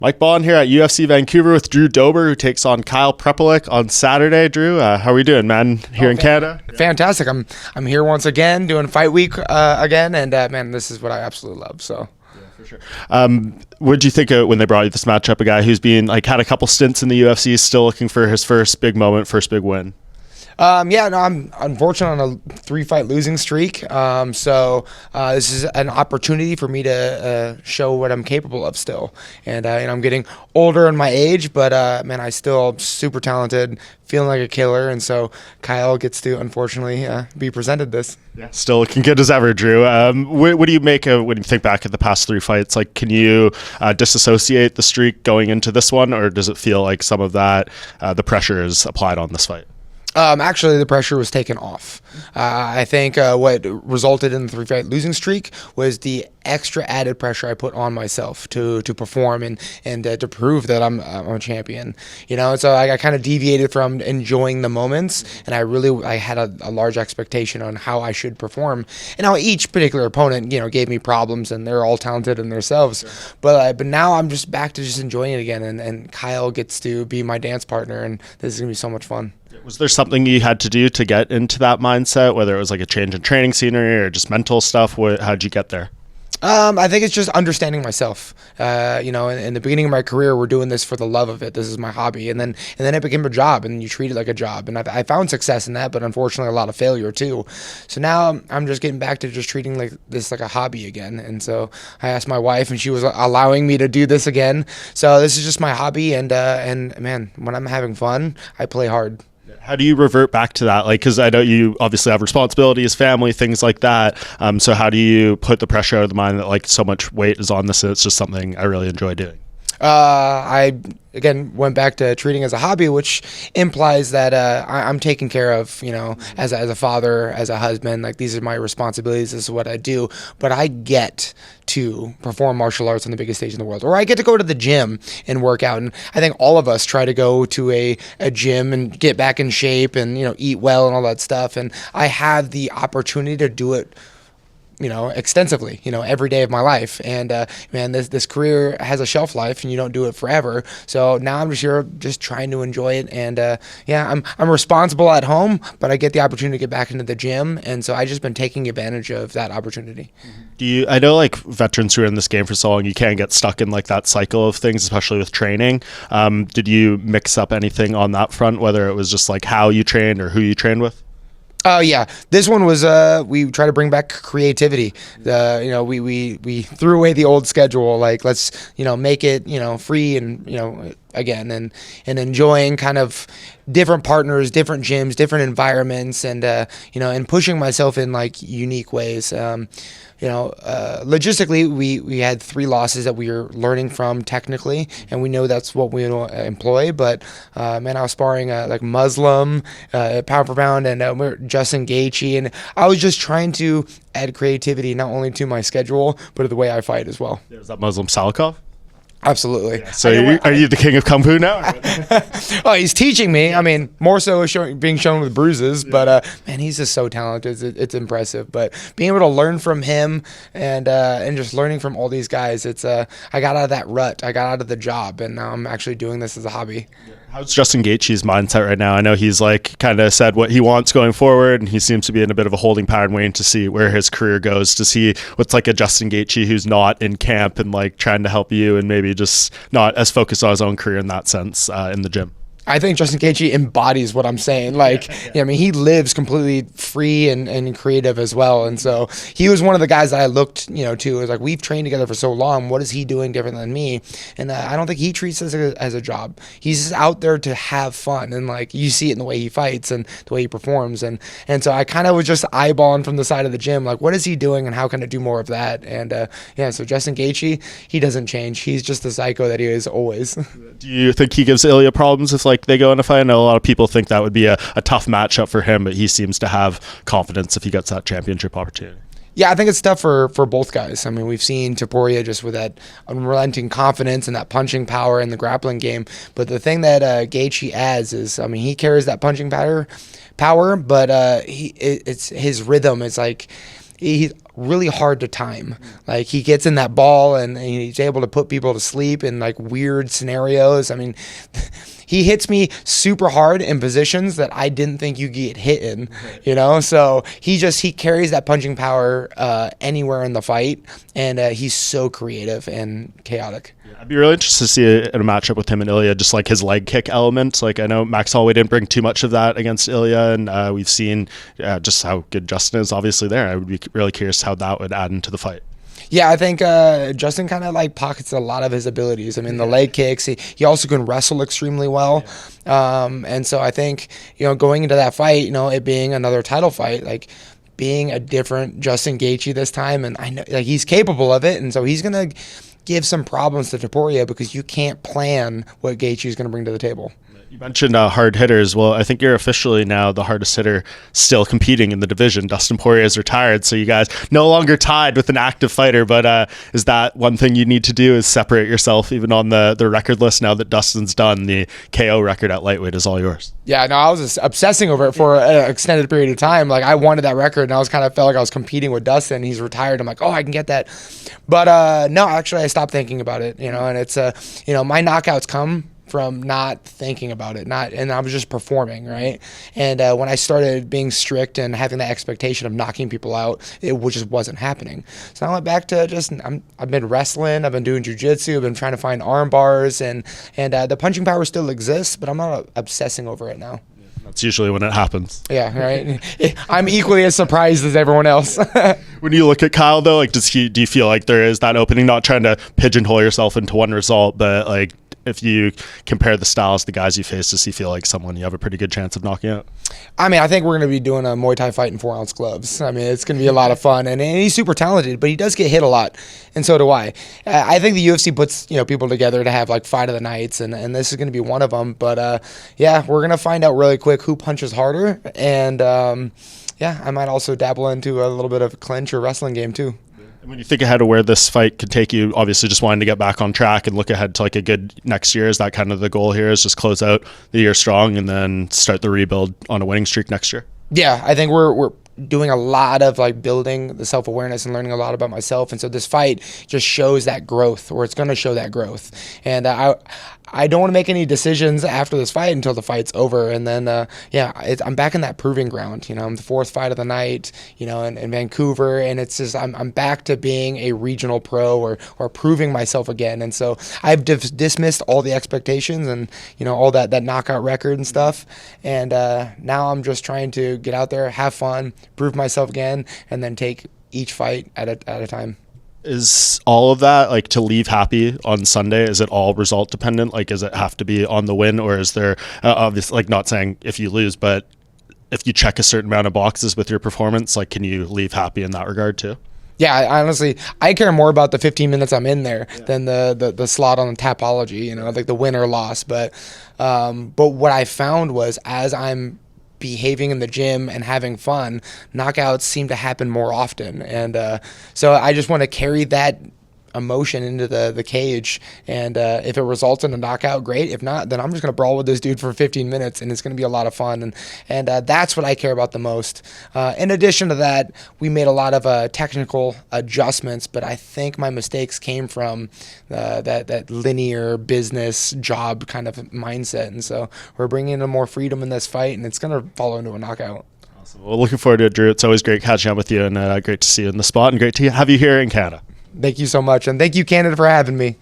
Mike Bohn here at UFC Vancouver with Drew Dober, who takes on Kyle Prepolec on Saturday. Drew, how are we doing, man, here in Canada? Fantastic. I'm here once again doing Fight Week again, and man, this is what I absolutely love. So. Yeah, for sure. What did you think when they brought you this matchup? A guy who's been had a couple stints in the UFC, still looking for his first big moment, first big win. I'm unfortunate on a 3-fight losing streak. So this is an opportunity for me to show what I'm capable of still. And I'm getting older in my age, but man, I still super talented, feeling like a killer. And so Kyle gets to unfortunately be presented this. Yeah, still looking good as ever, Drew. What do you make of when you think back at the past 3 fights? Like, can you disassociate the streak going into this one, or does it feel like some of that the pressure is applied on this fight? Actually, the pressure was taken off. I think what resulted in the 3-fight losing streak was the extra added pressure I put on myself to perform and to prove that I'm a champion. So I kind of deviated from enjoying the moments, and I had a large expectation on how I should perform. And now each particular opponent, gave me problems, and they're all talented in themselves. Sure. But now I'm just back to just enjoying it again, and Kyle gets to be my dance partner, and this is gonna be so much fun. Was there something you had to do to get into that mindset, whether it was like a change in training scenery or just mental stuff? How'd you get there? I think it's just understanding myself. In the beginning of my career, we're doing this for the love of it. This is my hobby, and then it became a job, and you treat it like a job. And I found success in that, but unfortunately, a lot of failure too. So now I'm just getting back to just treating this like a hobby again. And so I asked my wife, and she was allowing me to do this again. So this is just my hobby, and man, when I'm having fun, I play hard. How do you revert back to that? Because I know you obviously have responsibilities, family, things like that. So how do you put the pressure out of the mind that so much weight is on this and it's just something I really enjoy doing? I again went back to treating as a hobby, which implies that I'm taken care of, as a father, as a husband. These are my responsibilities. This is what I do. But I get to perform martial arts on the biggest stage in the world, or I get to go to the gym and work out. And I think all of us try to go to a gym and get back in shape and eat well and all that stuff. And I have the opportunity to do it extensively, every day of my life. And man, this career has a shelf life, and you don't do it forever. So now I'm just here, just trying to enjoy it. And I'm responsible at home, but I get the opportunity to get back into the gym, and so I just been taking advantage of that opportunity. I know veterans who are in this game for so long, you can get stuck in that cycle of things, especially with training. Did you mix up anything on that front, whether it was just how you trained or who you trained with? Yeah, this one was we try to bring back creativity. We threw away the old schedule. Let's make it free and again and enjoying kind of different partners, different gyms, different environments, and and pushing myself in unique ways. Logistically, we had 3 losses that we were learning from technically, and we know that's what we employ. But man, I was sparring Muslim, pound for pound, and we're Justin Gaethje, and I was just trying to add creativity not only to my schedule but to the way I fight as well. Is that Muslim Salikov? Absolutely. Yeah, so are you the king of Kung Fu now? Oh, he's teaching me. I mean, more so being shown with bruises, but man, he's just so talented. It's impressive. But being able to learn from him and just learning from all these guys, I got out of that rut. I got out of the job, and now I'm actually doing this as a hobby. How's Justin Gaethje's mindset right now? I know he's kind of said what he wants going forward, and he seems to be in a bit of a holding pattern, waiting to see where his career goes, to see what's a Justin Gaethje who's not in camp and trying to help you and maybe just not as focused on his own career in that sense in the gym. I think Justin Gaethje embodies what I'm saying. I mean, he lives completely free and creative as well. And so he was one of the guys that I looked, to. It was we've trained together for so long. What is he doing different than me? And I don't think he treats it as a job. He's just out there to have fun. And you see it in the way he fights and the way he performs. And so I kind of was just eyeballing from the side of the gym, what is he doing and how can I do more of that? And so Justin Gaethje, he doesn't change. He's just the psycho that he is always. Do you think he gives Ilya problems if they go in a fight? I know a lot of people think that would be a tough matchup for him, but he seems to have confidence if he gets that championship opportunity. Yeah, I think it's tough for both guys. I mean, we've seen Poirier just with that unrelenting confidence and that punching power in the grappling game. But the thing that Gaethje adds is, he carries that punching power, but it's his rhythm. It's he's really hard to time. Like, he gets in that ball and he's able to put people to sleep in like weird scenarios. I mean, he hits me super hard in positions that I didn't think you get hit in, you know? So he carries that punching power anywhere in the fight, and he's so creative and chaotic. I'd be really interested to see in a matchup with him and Ilya, just like his leg kick element. Like, I know Max Holloway didn't bring too much of that against Ilya, and we've seen just how good Justin is obviously there. I would be really curious how that would add into the fight. Yeah, I think Justin kind of like pockets a lot of his abilities. I mean, the leg kicks, he also can wrestle extremely well. And so I think, going into that fight, it being another title fight, like being a different Justin Gaethje this time, and I know like he's capable of it, and so he's going to give some problems to Poirier because you can't plan what Gaethje is going to bring to the table. You mentioned hard hitters. Well, I think you're officially now the hardest hitter still competing in the division. Dustin Poirier is retired, so you guys no longer tied with an active fighter. But is that one thing you need to do, is separate yourself even on the record list now that Dustin's done? The KO record at lightweight is all yours. Yeah, no, I was just obsessing over it for an extended period of time. Like, I wanted that record, and I was kind of felt like I was competing with Dustin. He's retired. I'm like, oh, I can get that. But no, actually, I stopped thinking about it. And it's my knockouts come from not thinking about it, and I was just performing, right? And when I started being strict and having that expectation of knocking people out, it just wasn't happening. So I went back to I've been wrestling, I've been doing jiu-jitsu, I've been trying to find arm bars, and the punching power still exists, but I'm not obsessing over it now. That's usually when it happens. Yeah, right. I'm equally as surprised as everyone else. When you look at Kyle, though, like, do you feel like there is that opening? Not trying to pigeonhole yourself into one result, but like, if you compare the styles, the guys you face, does he feel like someone you have a pretty good chance of knocking out? I mean, I think we're going to be doing a Muay Thai fight in 4-ounce gloves. I mean, it's going to be a lot of fun, and he's super talented, but he does get hit a lot, and so do I. I think the UFC puts people together to have like fight of the nights, and this is going to be one of them. But yeah, we're going to find out really quick who punches harder, and yeah, I might also dabble into a little bit of clinch or wrestling game too. And when you think ahead of where this fight could take you, obviously just wanting to get back on track and look ahead to like a good next year, is that kind of the goal here, is just close out the year strong and then start the rebuild on a winning streak next year? Yeah, I think we're doing a lot of like building the self-awareness and learning a lot about myself, and so this fight just shows that growth, or it's going to show that growth. And I don't want to make any decisions after this fight until the fight's over, and then I'm back in that proving ground. I'm the fourth fight of the night, in Vancouver, and it's just I'm back to being a regional pro or proving myself again. And so I've dismissed all the expectations and all that knockout record and stuff, and now I'm just trying to get out there, have fun, prove myself again, and then take each fight at a time. Is all of that, like, to leave happy on Sunday, is it all result dependent? Like, does it have to be on the win, or is there obviously, like, not saying if you lose, but if you check a certain amount of boxes with your performance, like, can you leave happy in that regard too? Yeah, honestly, I care more about the 15 minutes I'm in there than the slot on the Tapology, like the win or loss. But what I found was, as I'm behaving in the gym and having fun, knockouts seem to happen more often, and so I just want to carry that emotion into the cage, and if it results in a knockout, great. If not, then I'm just going to brawl with this dude for 15 minutes, and it's going to be a lot of fun, and that's what I care about the most. In addition to that, we made a lot of technical adjustments, but I think my mistakes came from that linear business job kind of mindset, and so we're bringing in more freedom in this fight, and it's going to follow into a knockout. Awesome. Well, looking forward to it, Drew. It's always great catching up with you, and great to see you in the spot, and great to have you here in Canada. Thank you so much, and thank you, Canada, for having me.